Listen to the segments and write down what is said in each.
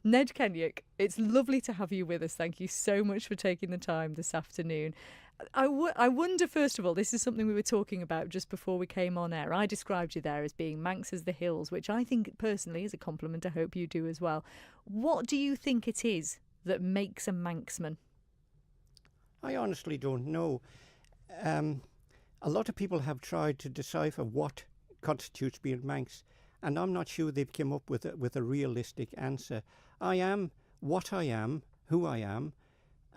Ned Kennaugh, it's lovely to have you with us. Thank you so much for taking the time this afternoon. I wonder, first of all, this is something we were talking about just before we came on air. I described you there as being Manx as the hills, which I think personally is a compliment. I hope you do as well. What do you think it is that makes a Manxman? I honestly don't know. A lot of people have tried to decipher what constitutes being Manx, and I'm not sure they've come up with a realistic answer. I am what I am, who I am,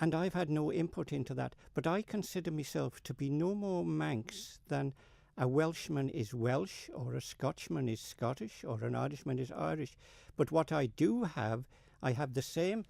and I've had no input into that. But I consider myself to be no more Manx than a Welshman is Welsh, or a Scotchman is Scottish, or an Irishman is Irish. But what I do have, I have the same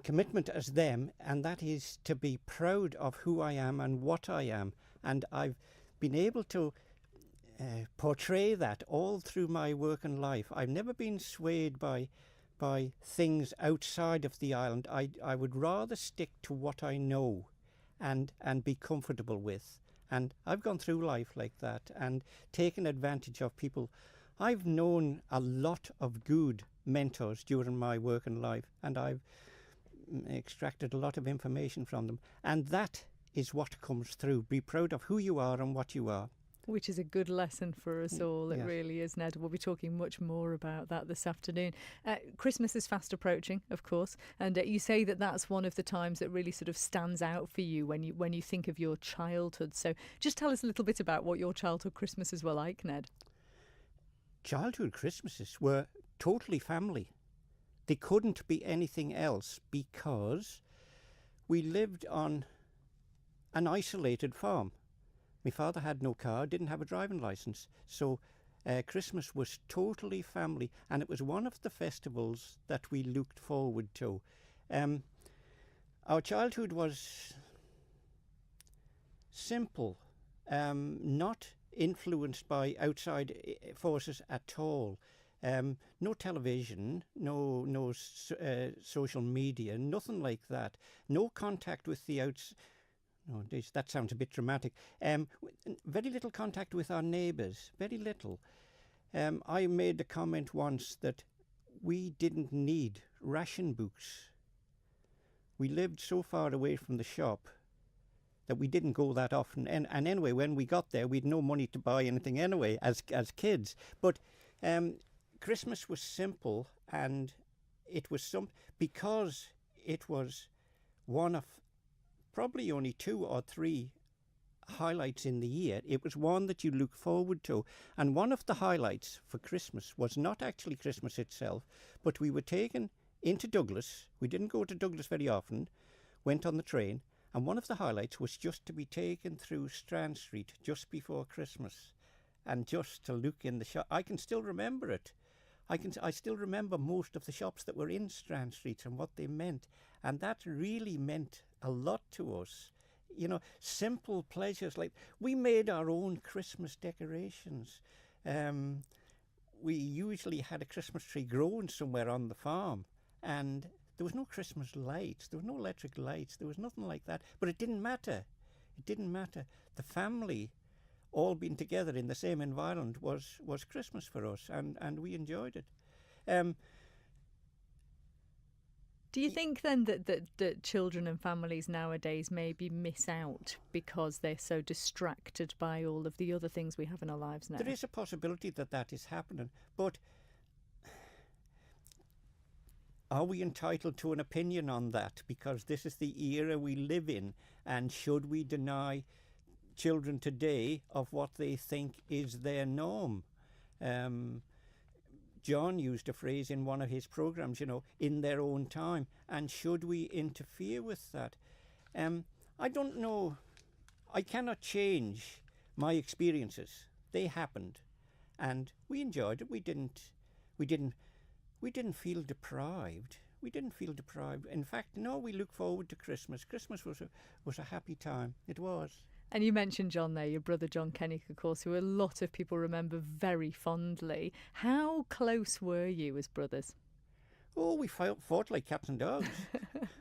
commitment as them, and that is to be proud of who I am and what I am. And I've been able to portray that all through my work and life. I've never been swayed by things outside of the island. I would rather stick to what I know and be comfortable with. And I've gone through life like that and taken advantage of people. I've known a lot of good mentors during my work and life, and I've extracted a lot of information from them. And that is what comes through. Be proud of who you are and what you are. Which is a good lesson for us all. It Yes. really is, Ned. We'll be talking much more about that this afternoon. Christmas is fast approaching, of course, and you say that that's one of the times that really sort of stands out for you when you think of your childhood. So just tell us a little bit about what your childhood Christmases were like, Ned. Childhood Christmases were totally family. They couldn't be anything else because we lived on an isolated farm. My father had no car, didn't have a driving licence, so Christmas was totally family, and it was one of the festivals that we looked forward to. Our childhood was simple, not influenced by outside forces at all. No television, no social media, nothing like that. No contact with the outside. No, that sounds a bit dramatic. Very little contact with our neighbours, very little. I made the comment once that we didn't need ration books. We lived so far away from the shop that we didn't go that often. And anyway, when we got there, we'd no money to buy anything anyway as kids. But Christmas was simple, and it was because it was one of probably only 2 or 3 highlights in the year. It was one that you look forward to. And one of the highlights for Christmas was not actually Christmas itself, but we were taken into Douglas. We didn't go to Douglas very often, went on the train, and one of the highlights was just to be taken through Strand Street just before Christmas and just to look in the shop. I can still remember it. I still remember most of the shops that were in Strand Street and what they meant. And that really meant a lot to us. You know, simple pleasures like we made our own Christmas decorations. We usually had a Christmas tree growing somewhere on the farm, and there was no Christmas lights, there was no electric lights, there was nothing like that. But it didn't matter. It didn't matter. The family all being together in the same environment was Christmas for us, and we enjoyed it. Do you think then that children and families nowadays maybe miss out because they're so distracted by all of the other things we have in our lives now? There is a possibility that is happening, but are we entitled to an opinion on that? Because this is the era we live in, and should we deny children today of what they think is their norm? John used a phrase in one of his programs, you know, in their own time. And should we interfere with that? I don't know. I cannot change my experiences. They happened, and we enjoyed it. We didn't feel deprived. We didn't feel deprived. In fact, no, we look forward to Christmas. Christmas was a happy time. It was. And you mentioned John there, your brother John Kennaugh, of course, who a lot of people remember very fondly. How close were you as brothers? Oh, we fought like cats and dogs.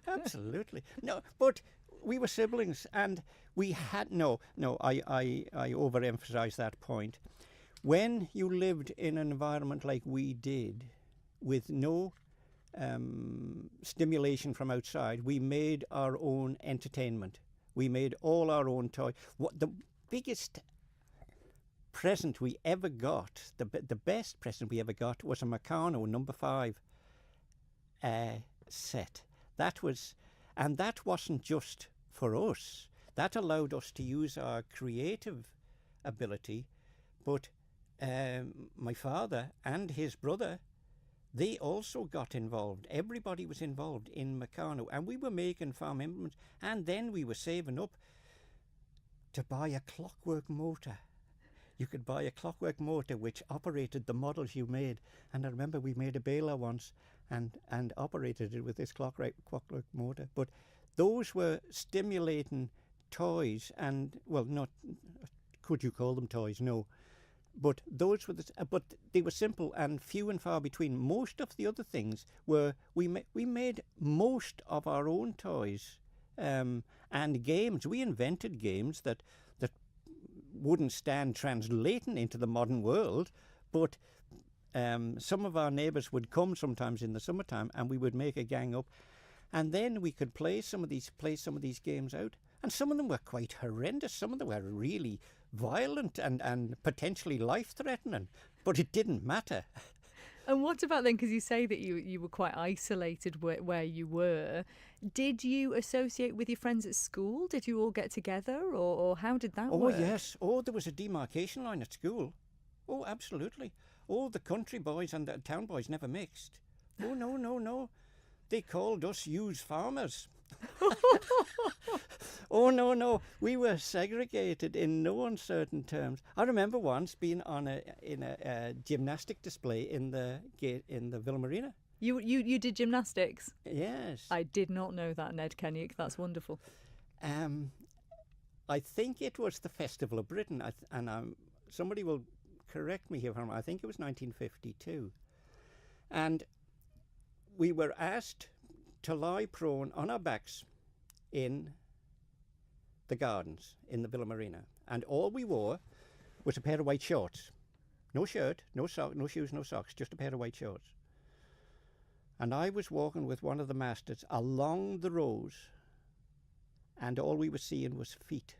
Absolutely. No, but we were siblings, and we had I overemphasize that point. When you lived in an environment like we did, with no stimulation from outside. We made our own entertainment. We made all our own toys. What the biggest present we ever got, the best present we ever got, was a Meccano number 5 set. And that wasn't just for us. That allowed us to use our creative ability, but my father and his brother, they also got involved. Everybody was involved in Meccano, and we were making farm implements, and then we were saving up to buy a clockwork motor. You could buy a clockwork motor which operated the models you made. And I remember we made a baler once and operated it with this clockwork motor. But those were stimulating toys, and, well, not, could you call them toys? No. But those were but they were simple and few and far between. Most of the other things were, we made most of our own toys and games. We invented games that wouldn't stand translating into the modern world, but some of our neighbours would come sometimes in the summertime, and we would make a gang up, and then we could play some of these games out. And some of them were quite horrendous. Some of them were really violent and potentially life-threatening, but it didn't matter. And what about then, because you say that you were quite isolated where you were, did you associate with your friends at school? Did you all get together, or how did that work? Oh, yes. Oh, there was a demarcation line at school. Oh, absolutely. Oh, the country boys and the town boys never mixed. Oh, no. They called us used farmers. Oh, no. We were segregated in no uncertain terms. I remember once being in a gymnastic display in the Villa Marina. You did gymnastics? Yes. I did not know that, Ned Kennaugh. That's wonderful. I think it was the Festival of Britain, somebody will correct me here if I'm wrong. I think it was 1952. And we were asked to lie prone on our backs in the gardens in the Villa Marina, and all we wore was a pair of white shorts. No shirt, no sock, no shoes, no socks, just a pair of white shorts. And I was walking with one of the masters along the rows, and all we were seeing was feet.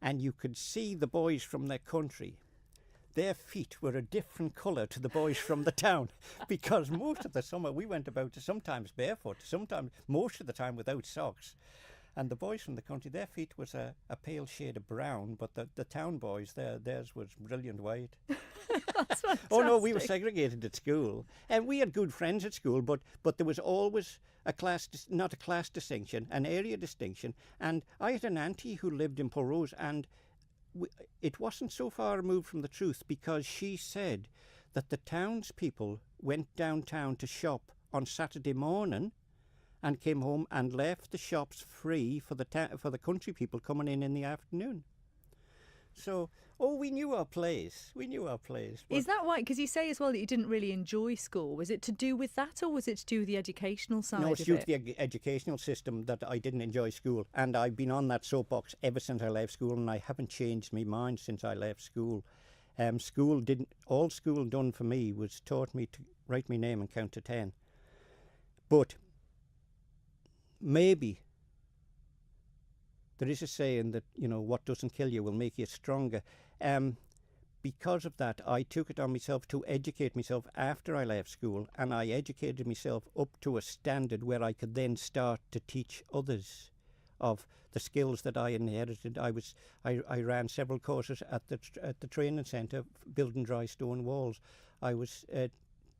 And you could see the boys from their country. Their feet were a different colour to the boys from the town, because most of the summer we went about sometimes barefoot, sometimes most of the time without socks. And the boys from the country, their feet was a pale shade of brown, but the town boys, theirs was brilliant white. That's fantastic. Oh no, we were segregated at school, and we had good friends at school, but there was always not a class distinction, an area distinction. And I had an auntie who lived in Porrose, and it wasn't so far removed from the truth, because she said that the townspeople went downtown to shop on Saturday morning and came home and left the shops free for the country people coming in the afternoon. So, we knew our place. Is that why? Because you say as well that you didn't really enjoy school. Was it to do with that, or was it to do with the educational side of it? No, it's due to the educational system that I didn't enjoy school. And I've been on that soapbox ever since I left school, and I haven't changed my mind since I left school. All school done for me was taught me to write my name and count to 10. But maybe there is a saying that, what doesn't kill you will make you stronger. Because of that, I took it on myself to educate myself after I left school, and I educated myself up to a standard where I could then start to teach others of the skills that I inherited. I ran several courses at the training centre, building dry stone walls. I was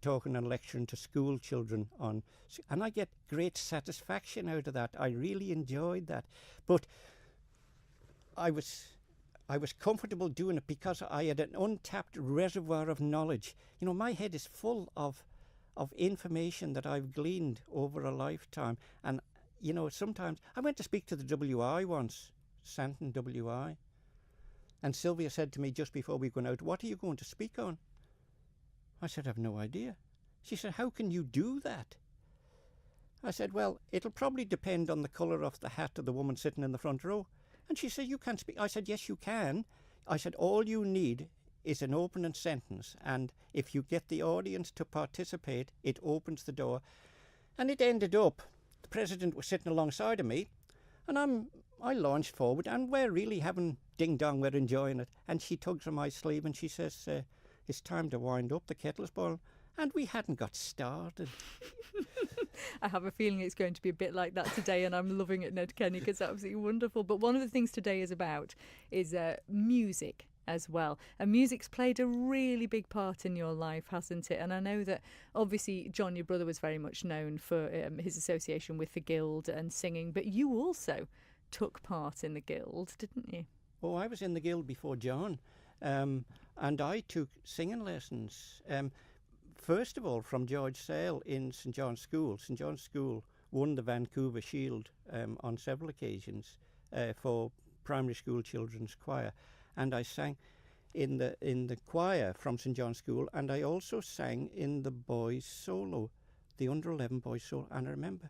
talking and lecturing to school children and I get great satisfaction out of that. I really enjoyed that. But I was comfortable doing it because I had an untapped reservoir of knowledge. My head is full of information that I've gleaned over a lifetime. And, sometimes I went to speak to the WI once, Santon WI, and Sylvia said to me just before we went out, "What are you going to speak on?" I said, "I've no idea." She said, "How can you do that?" I said, "Well, it'll probably depend on the colour of the hat of the woman sitting in the front row." And she said, "You can't speak." I said, "Yes, you can." I said, "All you need is an opening sentence, and if you get the audience to participate, it opens the door." And it ended up, the president was sitting alongside of me, and I launched forward, and we're really having ding-dong, we're enjoying it. And she tugs on my sleeve and she says, it's time to wind up, the kettle's boiling. And we hadn't got started. I have a feeling it's going to be a bit like that today, and I'm loving it, Ned Kennaugh, because it's absolutely wonderful. But one of the things today is about is music as well. And music's played a really big part in your life, hasn't it? And I know that obviously John, your brother, was very much known for his association with the Guild and singing, but you also took part in the Guild, didn't you? Oh, I was in the Guild before John, and I took singing lessons. First of all, from George Sale in St John's School. St John's School won the Vancouver Shield on several occasions for primary school children's choir, and I sang in the choir from St John's School, and I also sang in the boys' solo, the under-11 boys' solo. And I remember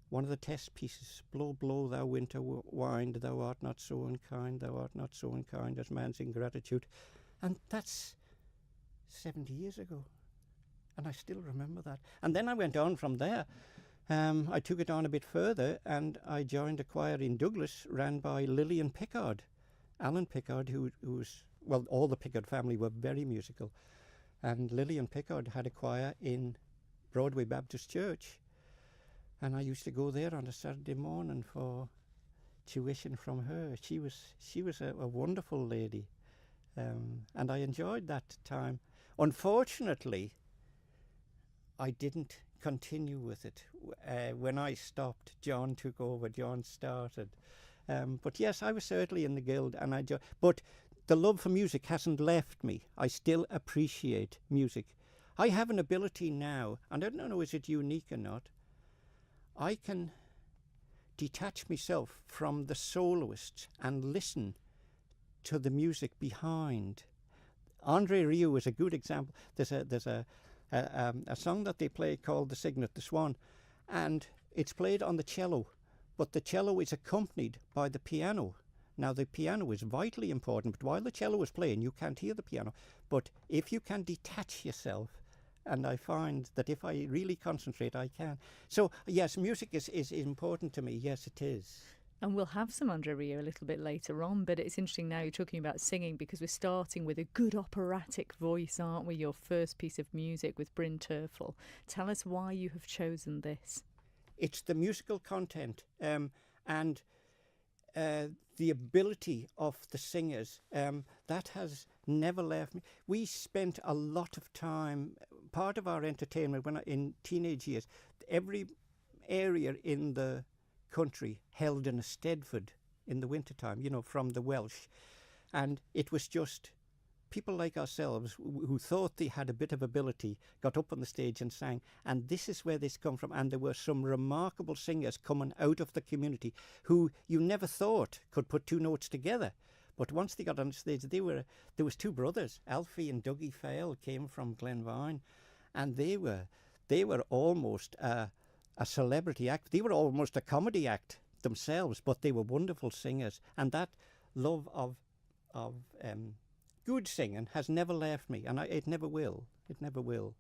one of the test pieces, "Blow, blow, thou winter wind, thou art not so unkind, thou art not so unkind as man's ingratitude," and that's 70 years ago. And I still remember that. And then I went on from there. I took it on a bit further, and I joined a choir in Douglas ran by Lillian Pickard. Alan Pickard, who was, well, all the Pickard family were very musical. And Lillian Pickard had a choir in Broadway Baptist Church. And I used to go there on a Saturday morning for tuition from her. She was a wonderful lady. And I enjoyed that time. Unfortunately, I didn't continue with it. When I stopped, John took over, John started. But yes, I was certainly in the Guild, and but the love for music hasn't left me. I still appreciate music. I have an ability now, and I don't know is it unique or not, I can detach myself from the soloists and listen to the music behind. Andre Rieu is a good example. There's a song that they play called The Cygnet, the Swan, and it's played on the cello, but the cello is accompanied by the piano. Now, the piano is vitally important, but while the cello is playing, you can't hear the piano. But if you can detach yourself, and I find that if I really concentrate, I can. So, yes, music is important to me. Yes, it is. And we'll have some Andre Rieu a little bit later on, but it's interesting now you're talking about singing, because we're starting with a good operatic voice, aren't we? Your first piece of music with Bryn Terfel. Tell us why you have chosen this. It's the musical content and the ability of the singers. That has never left me. We spent a lot of time, part of our entertainment in teenage years, every area in the country held an Eisteddfod in the wintertime, from the Welsh. And it was just people like ourselves who thought they had a bit of ability, got up on the stage and sang. And this is where this come from. And there were some remarkable singers coming out of the community who you never thought could put two notes together. But once they got on the stage, there was two brothers, Alfie and Dougie Fail, came from Glenvine, and they were almost a celebrity act. They were almost a comedy act themselves, but they were wonderful singers. And that love of good singing has never left me, and it never will. It never will.